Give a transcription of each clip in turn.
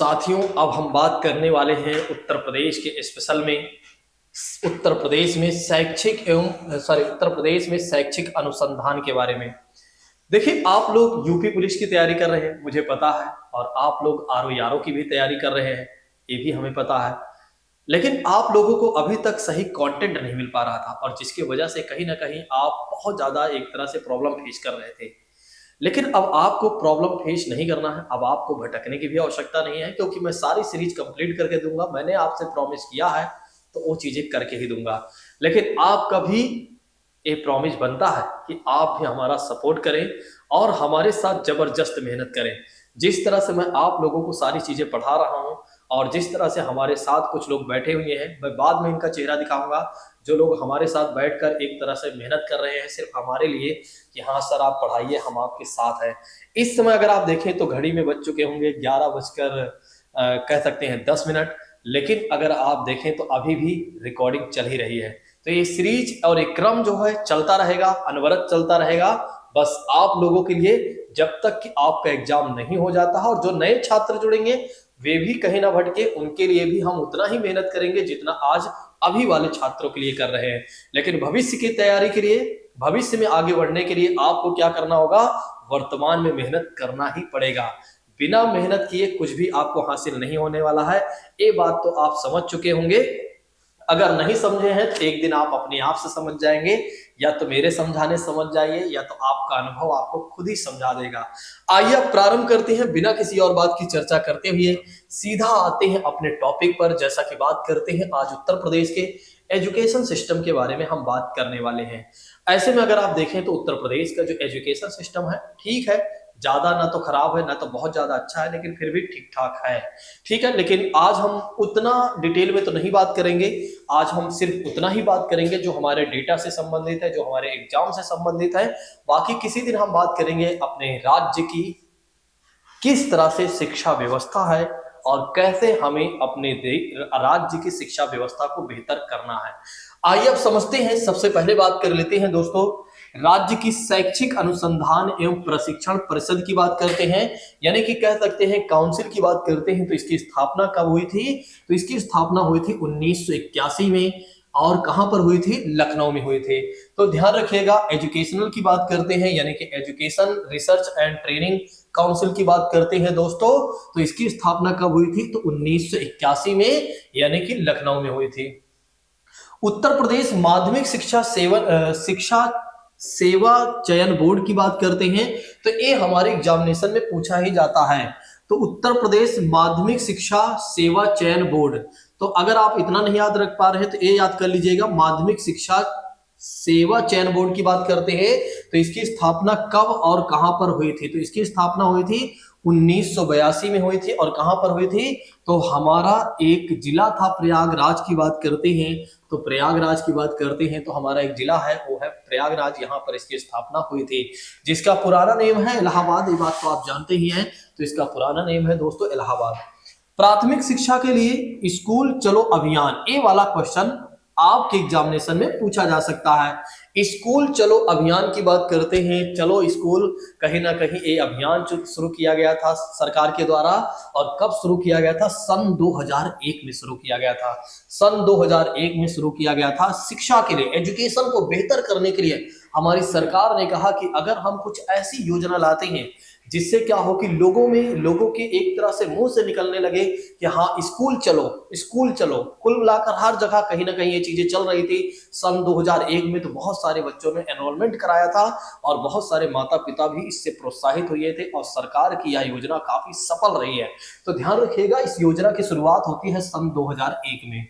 साथियों, अब हम बात करने वाले हैं उत्तर प्रदेश के स्पेशल में उत्तर प्रदेश में शैक्षिक अनुसंधान के बारे में। देखिए, आप लोग यूपी पुलिस की तैयारी कर रहे हैं, मुझे पता है, और आप लोग आरओ यारो की भी तैयारी कर रहे हैं, ये भी हमें पता है। लेकिन आप लोगों को अभी तक सही कंटेंट नहीं मिल पा रहा था, और जिसकी वजह से कहीं ना कहीं आप बहुत ज्यादा एक तरह से प्रॉब्लम फेस कर रहे थे। लेकिन अब आपको प्रॉब्लम फेस नहीं करना है, अब आपको भटकने की भी आवश्यकता नहीं है, क्योंकि मैं सारी सीरीज कंप्लीट करके दूंगा। मैंने आपसे प्रॉमिस किया है तो वो चीजें करके ही दूंगा। लेकिन आपका भी ये प्रॉमिस बनता है कि आप भी हमारा सपोर्ट करें और हमारे साथ जबरदस्त मेहनत करें। जिस तरह से मैं आप लोगों को सारी चीजें पढ़ा रहा हूं और जिस तरह से हमारे साथ कुछ लोग बैठे हुए हैं, मैं बाद में इनका चेहरा दिखाऊंगा, जो लोग हमारे साथ बैठकर एक तरह से मेहनत कर रहे हैं सिर्फ हमारे लिए कि हाँ सर आप पढ़ाइए, हम आपके साथ हैं। इस समय अगर आप देखें तो घड़ी में बज चुके होंगे 11 बजकर कह सकते हैं 10 मिनट। लेकिन अगर आप देखें तो अभी भी रिकॉर्डिंग चल ही रही है। तो ये सीरीज और एक क्रम जो है चलता रहेगा, अनवरत चलता रहेगा, बस आप लोगों के लिए, जब तक कि आपका एग्जाम नहीं हो जाता है। और जो नए छात्र जुड़ेंगे वे भी कहीं ना भटके, उनके लिए भी हम उतना ही मेहनत करेंगे जितना आज अभी वाले छात्रों के लिए कर रहे हैं। लेकिन भविष्य की तैयारी के लिए, भविष्य में आगे बढ़ने के लिए आपको क्या करना होगा? वर्तमान में मेहनत करना ही पड़ेगा। बिना मेहनत किए कुछ भी आपको हासिल नहीं होने वाला है। ये बात तो आप समझ चुके होंगे। अगर नहीं समझे हैं तो एक दिन आप अपने आप से समझ जाएंगे, या तो मेरे समझाने समझ जाइए, या तो आपका अनुभव आपको खुद ही समझा देगा। आइए अब प्रारंभ करते हैं, बिना किसी और बात की चर्चा करते हुए सीधा आते हैं अपने टॉपिक पर। जैसा कि बात करते हैं आज उत्तर प्रदेश के एजुकेशन सिस्टम के बारे में हम बात करने वाले हैं। ऐसे में अगर आप देखें तो उत्तर प्रदेश का जो एजुकेशन सिस्टम है, ठीक है, ज्यादा ना तो खराब है ना तो बहुत ज्यादा अच्छा है, लेकिन फिर भी ठीक ठाक है। ठीक है, लेकिन आज हम उतना डिटेल में तो नहीं बात करेंगे। आज हम सिर्फ उतना ही बात करेंगे जो हमारे डेटा से संबंधित है, जो हमारे एग्जाम से संबंधित है। बाकी किसी दिन हम बात करेंगे अपने राज्य की किस तरह से शिक्षा व्यवस्था है और कैसे हमें अपने राज्य की शिक्षा व्यवस्था को बेहतर करना है। आइए अब समझते हैं। सबसे पहले बात कर लेते हैं दोस्तों, राज्य की शैक्षिक अनुसंधान एवं प्रशिक्षण परिषद की बात करते हैं, यानी कि कह सकते हैं काउंसिल की बात करते हैं। तो इसकी स्थापना कब हुई थी? तो इसकी स्थापना हुई थी 1981 में। और कहां पर हुई थी? लखनऊ में हुई थी। तो ध्यान रखिएगा, एजुकेशनल की बात करते हैं, यानी कि education research and training council की बात करते हैं दोस्तों। तो इसकी स्थापना कब हुई थी? तो 1981 में, यानी कि लखनऊ में हुई थी। उत्तर प्रदेश माध्यमिक शिक्षा सेवा चयन बोर्ड की बात करते हैं, तो ये हमारे एग्जामिनेशन में पूछा ही जाता है। तो उत्तर प्रदेश माध्यमिक शिक्षा सेवा चयन बोर्ड, तो अगर आप इतना नहीं याद रख पा रहे हैं तो ये याद कर लीजिएगा, माध्यमिक शिक्षा सेवा चयन बोर्ड की बात करते हैं। तो इसकी स्थापना कब और कहां पर हुई थी? तो इसकी स्थापना हुई थी 1982 में हुई थी। और कहां पर हुई थी? तो हमारा एक जिला था प्रयागराज की बात करते हैं। तो प्रयागराज की बात करते हैं तो हमारा एक जिला है, वो है प्रयागराज, यहाँ पर इसकी स्थापना हुई थी, जिसका पुराना नेम है इलाहाबाद। ये बात तो आप जानते ही हैं। तो इसका पुराना नेम है दोस्तों इलाहाबाद। प्राथमिक शिक्षा के लिए स्कूल चलो अभियान, ये वाला क्वेश्चन आपके एग्जामिनेशन में पूछा जा सकता है। स्कूल चलो अभियान की बात करते हैं। चलो स्कूल, कहीं ना कहीं ये अभियान शुरू किया गया था सरकार के द्वारा। और कब शुरू किया गया था? सन 2001 में शुरू किया गया था। सन 2001 में शुरू किया गया था। शिक्षा के लिए, एजुकेशन को बेहतर करने के लिए हमारी सरकार ने कहा कि अगर हम कुछ ऐसी योजना लाते हैं जिससे क्या हो कि लोगों के एक तरह से मुंह से निकलने लगे कि हाँ स्कूल चलो, स्कूल चलो। कुल मिलाकर हर जगह कहीं ना कहीं ये चीजें चल रही थी। सन 2001 में तो बहुत सारे बच्चों ने एनरोलमेंट कराया था और बहुत सारे माता पिता भी इससे प्रोत्साहित हुए थे, और सरकार की यह योजना काफी सफल रही है। तो ध्यान रखिएगा, इस योजना की शुरुआत होती है सन 2001 में।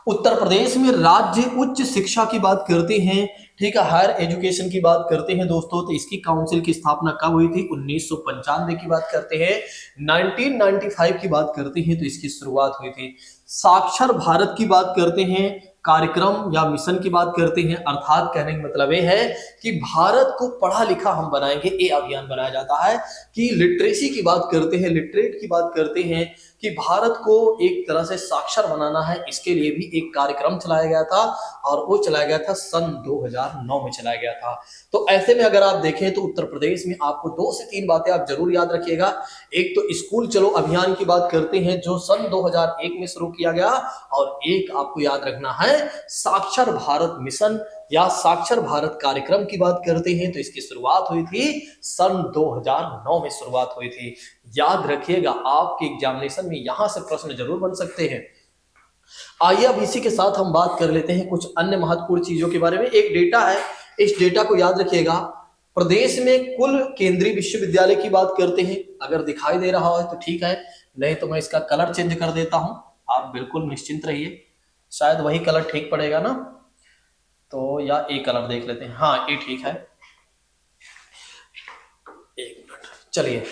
उत्तर प्रदेश में राज्य उच्च शिक्षा की बात करते हैं, ठीक है, हायर एजुकेशन की बात करते हैं दोस्तों। तो इसकी काउंसिल की स्थापना कब हुई थी? 1995 की बात करते हैं। 1995 की बात करते हैं तो इसकी शुरुआत हुई थी। साक्षर भारत की बात करते हैं कार्यक्रम या मिशन की बात करते हैं, अर्थात कहने का मतलब ये है कि भारत को पढ़ा लिखा हम बनाएंगे, ये अभियान बनाया जाता है। कि लिटरेसी की बात करते हैं, लिटरेट की बात करते हैं, कि भारत को एक तरह से साक्षर बनाना है, इसके लिए भी एक कार्यक्रम चलाया गया था और वो चलाया गया था सन 2009 में चलाया गया था। तो ऐसे में अगर आप देखें तो उत्तर प्रदेश में आपको 2 से 3 बातें आप जरूर याद रखिएगा। एक तो स्कूल चलो अभियान की बात करते हैं जो सन 2001 में शुरू किया गया, और एक आपको याद रखना है साक्षर भारत मिशन या साक्षर भारत कार्यक्रम की बात करते हैं तो इसकी शुरुआत हुई थी सन 2009 में शुरुआत हुई थी। याद रखिएगा, आपके एग्जामिनेशन में यहां से प्रश्न जरूर बन सकते हैं। आइए अब इसी के साथ हम बात कर लेते हैं कुछ अन्य महत्वपूर्ण चीजों के बारे में। एक डेटा है, इस डेटा को याद रखिएगा। प्रदेश में कुल केंद्रीय विश्वविद्यालय की बात करते हैं, अगर दिखाई दे रहा हो तो ठीक है, नहीं तो मैं इसका कलर चेंज कर देता हूं, आप बिल्कुल निश्चिंत रहिए, शायद वही कलर ठीक पड़ेगा ना, तो या एक कलर देख लेते हैं, हाँ ये ठीक है, एक मिनट। चलिए,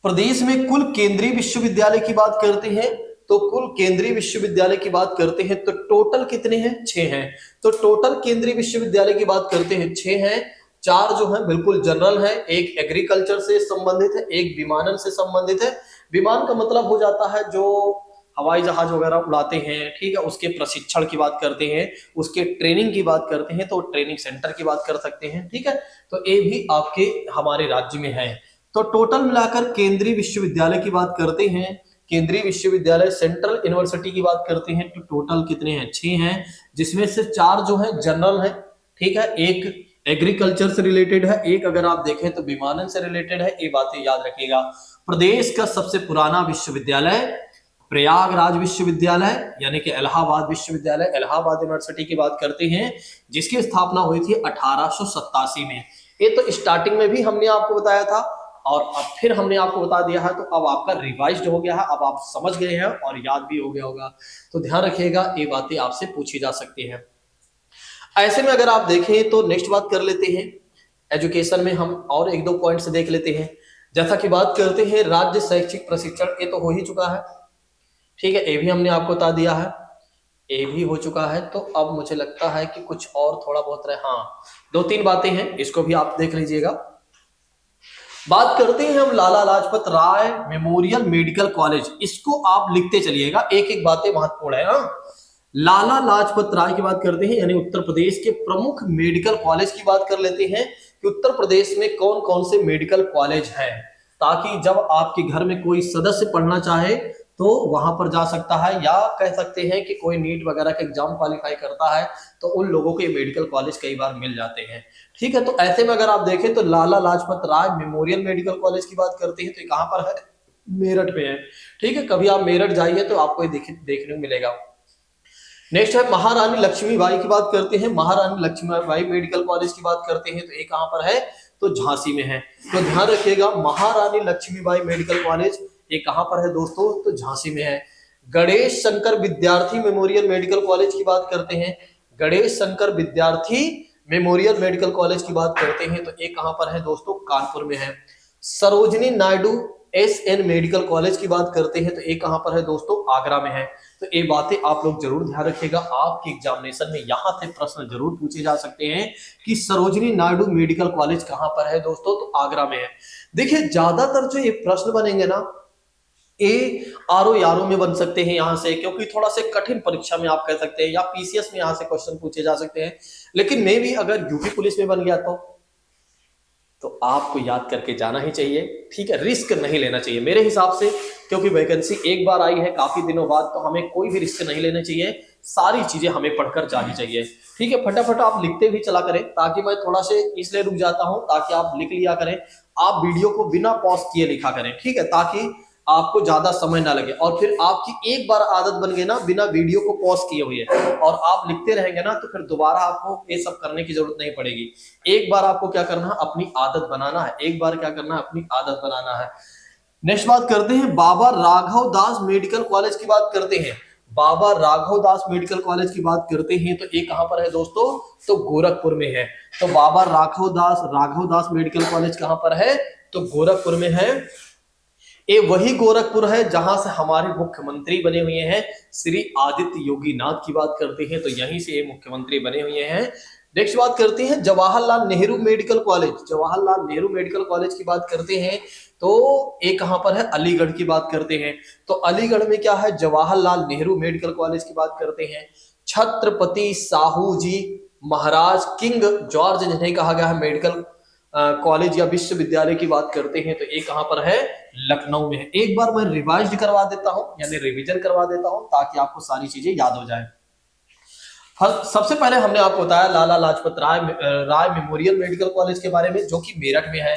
प्रदेश में कुल केंद्रीय विश्वविद्यालय की बात करते हैं तो कुल केंद्रीय विश्वविद्यालय की बात करते हैं तो टोटल कितने हैं? 6 हैं। तो टोटल केंद्रीय विश्वविद्यालय की बात करते हैं 6 हैं। 4 जो है बिल्कुल जनरल है, एक एग्रीकल्चर से संबंधित है, एक विमानन से संबंधित है। विमान का मतलब हो जाता है जो हवाई जहाज वगैरह उड़ाते हैं, ठीक है, उसके प्रशिक्षण की बात करते हैं, उसके ट्रेनिंग की बात करते हैं तो ट्रेनिंग सेंटर की बात कर सकते हैं, ठीक है। तो ये भी आपके हमारे राज्य में है। तो टोटल मिलाकर केंद्रीय विश्वविद्यालय की बात करते हैं, केंद्रीय विश्वविद्यालय सेंट्रल यूनिवर्सिटी की बात करते हैं तो टोटल कितने हैं? 6 हैं, जिसमें से 4 जो है जनरल है, ठीक है, एक एग्रीकल्चर से रिलेटेड है, एक अगर आप देखें तो विमानन से रिलेटेड है। ये बातें याद रखिएगा। प्रदेश का सबसे पुराना विश्वविद्यालय प्रयागराज विश्वविद्यालय यानी कि इलाहाबाद विश्वविद्यालय, इलाहाबाद यूनिवर्सिटी की बात करते हैं, जिसकी स्थापना हुई थी 1887 में। ये तो स्टार्टिंग में भी हमने आपको बताया था और अब फिर हमने आपको बता दिया है, तो अब आपका रिवाइज्ड हो गया है, अब आप समझ गए हैं और याद भी हो गया होगा। तो ध्यान रखिएगा, ये बातें आपसे पूछी जा सकती हैं। ऐसे में अगर आप देखें तो नेक्स्ट बात कर लेते हैं, एजुकेशन में हम और 1-2 पॉइंट्स देख लेते हैं। जैसा कि बात करते हैं राज्य शैक्षिक प्रशिक्षण, ये तो हो ही चुका है, ठीक है, ये भी हमने आपको बता दिया है, ये भी हो चुका है। तो अब मुझे लगता है कि कुछ और थोड़ा बहुत रहे, हाँ 2-3 बातें हैं, इसको भी आप देख लीजिएगा। बात करते हैं हम Lala Lajpat Rai memorial medical college, इसको आप लिखते चलिएगा, एक एक बातें महत्वपूर्ण है। हाँ, लाला लाजपत राय की बात करते हैं यानी उत्तर प्रदेश के प्रमुख मेडिकल कॉलेज की बात कर लेते हैं कि उत्तर प्रदेश में कौन कौन से मेडिकल कॉलेज हैं, ताकि जब आपके घर में कोई सदस्य पढ़ना चाहे तो वहां पर जा सकता है, या कह सकते हैं कि कोई नीट वगैरह का एग्जाम क्वालिफाई करता है तो उन लोगों को ये मेडिकल कॉलेज कई बार मिल जाते हैं, ठीक है। तो ऐसे में अगर आप देखें तो Lala Lajpat Rai memorial medical college की बात करते हैं तो ये कहां पर है? मेरठ में है, ठीक है। कभी आप मेरठ जाइए तो आपको देखने को मिलेगा। नेक्स्ट है महारानी लक्ष्मीबाई की बात करते हैं, महारानी लक्ष्मीबाई मेडिकल कॉलेज की बात करते हैं तो ये कहां पर है? तो झांसी में है। तो ध्यान रखिएगा, महारानी लक्ष्मीबाई मेडिकल कॉलेज ये कहां पर है दोस्तों? तो झांसी में है। गणेश शंकर विद्यार्थी मेमोरियल मेडिकल कॉलेज की बात करते हैं, गणेश शंकर विद्यार्थी मेमोरियल मेडिकल कॉलेज की बात करते हैं तो ये कहां पर है दोस्तों? कानपुर में है। Sarojini Naidu SN medical college की बात करते हैं तो ये कहां पर है दोस्तों? आगरा में है। तो ये बातें आप लोग जरूर ध्यान रखिएगा, आपके एग्जामिनेशन में यहां से प्रश्न जरूर पूछे जा सकते हैं कि सरोजनी नायडू मेडिकल कॉलेज कहां पर है दोस्तों? तो आगरा में है। देखिए, ज्यादातर जो ये प्रश्न बनेंगे ना, ये आरओ यारो में बन सकते हैं यहां से, क्योंकि थोड़ा से कठिन परीक्षा में आप कह सकते हैं, या पीसीएस में यहां से क्वेश्चन पूछे जा सकते हैं। लेकिन मे भी अगर यूपी पुलिस में बन गया तो आपको याद करके जाना ही चाहिए, ठीक है, रिस्क नहीं लेना चाहिए मेरे हिसाब से, क्योंकि वैकेंसी एक बार आई है काफी दिनों बाद, तो हमें कोई भी रिस्क नहीं लेना चाहिए, सारी चीजें हमें पढ़कर जानी चाहिए, ठीक है। फटाफट आप लिखते भी चला करें, ताकि मैं थोड़ा से इसलिए रुक जाता हूं ताकि आप लिख लिया करें, आप वीडियो को बिना पॉज किए लिखा करें, ठीक है, ताकि आपको ज्यादा समय ना लगे। और फिर आपकी एक बार आदत बन गई ना बिना वीडियो को पॉज किए हुए और आप लिखते रहेंगे ना, तो फिर दोबारा आपको ये सब करने की जरूरत नहीं पड़ेगी। एक बार आपको क्या करना है? अपनी आदत बनाना है, एक बार क्या करना है? अपनी आदत बनाना है। नेक्स्ट बात करते हैं बाबा राघव दास मेडिकल कॉलेज की बात करते हैं, बाबा राघव दास मेडिकल कॉलेज की बात करते हैं तो ये कहां पर है दोस्तों? तो गोरखपुर में है। तो बाबा राघव दास मेडिकल कॉलेज कहां पर है? तो गोरखपुर में है। ये वही गोरखपुर है जहां से हमारे मुख्यमंत्री बने हुए हैं श्री आदित्य योगी नाथ की बात करते हैं, तो यहीं से ये मुख्यमंत्री बने हुए हैं। नेक्स्ट बात करते हैं Jawaharlal Nehru medical college. Jawaharlal Nehru medical college की बात करते हैं तो ये कहां पर है, अलीगढ़ की बात करते हैं। तो अलीगढ़ में क्या है, जवाहरलाल नेहरू मेडिकल कॉलेज की बात करते हैं। छत्रपति साहू जी महाराज किंग जॉर्ज जिन्हें कहा गया है मेडिकल कॉलेज या विश्वविद्यालय की बात करते हैं, तो ये कहां पर है, लखनऊ में है। एक बार मैं रिवाइज करवा देता हूं यानी रिवीजन करवा देता हूं ताकि आपको सारी चीजें याद हो जाए। सबसे पहले हमने आपको बताया Lala Lajpat Rai memorial medical college के बारे में, जो कि मेरठ में है।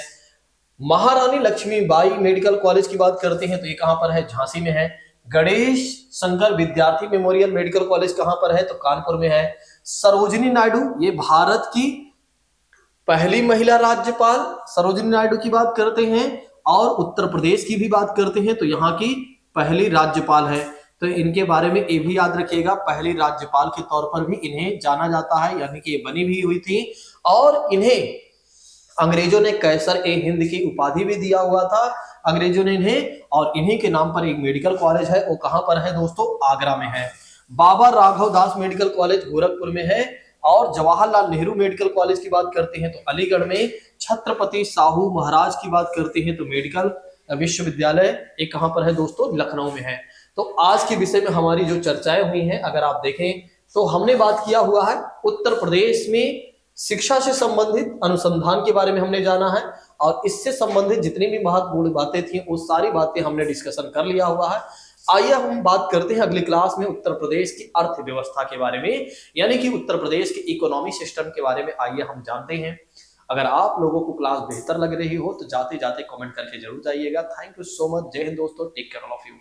महारानी लक्ष्मीबाई मेडिकल कॉलेज की बात करते हैं तो ये कहां पर है, झांसी में है। गणेश शंकर विद्यार्थी मेमोरियल मेडिकल कॉलेज कहां पर है, तो कानपुर में है। सरोजिनी नायडू, ये भारत की पहली महिला राज्यपाल सरोजिनी नायडू की बात करते हैं, और उत्तर प्रदेश की भी बात करते हैं तो यहाँ की पहली राज्यपाल है। तो इनके बारे में ये भी याद रखिएगा, पहली राज्यपाल के तौर पर भी इन्हें जाना जाता है, यानी कि ये बनी भी हुई थी। और इन्हें अंग्रेजों ने कैसर ए हिंद की उपाधि भी दिया हुआ था अंग्रेजों ने इन्हें, और इन्हीं के नाम पर एक मेडिकल कॉलेज है, वो कहां पर है दोस्तों, आगरा में है। बाबा राघव दास मेडिकल कॉलेज गोरखपुर में है। और जवाहरलाल नेहरू मेडिकल कॉलेज की बात करते हैं तो अलीगढ़ में। छत्रपति साहू महाराज की बात करते हैं तो मेडिकल विश्वविद्यालय एक कहां पर है दोस्तों, लखनऊ में है। तो आज के विषय में हमारी जो चर्चाएं हुई हैं, अगर आप देखें तो हमने बात किया हुआ है उत्तर प्रदेश में शिक्षा से संबंधित अनुसंधान के बारे में हमने जाना है, और इससे संबंधित जितनी भी महत्वपूर्ण बातें थी वो सारी बातें हमने डिस्कशन कर लिया हुआ है। आइए हम बात करते हैं अगली क्लास में उत्तर प्रदेश की अर्थव्यवस्था के बारे में, यानी कि उत्तर प्रदेश के इकोनॉमी सिस्टम के बारे में आइए हम जानते हैं। अगर आप लोगों को क्लास बेहतर लग रही हो तो जाते जाते कमेंट करके जरूर जाइएगा। Thank you so much. जय हिंद दोस्तों, take care all of you.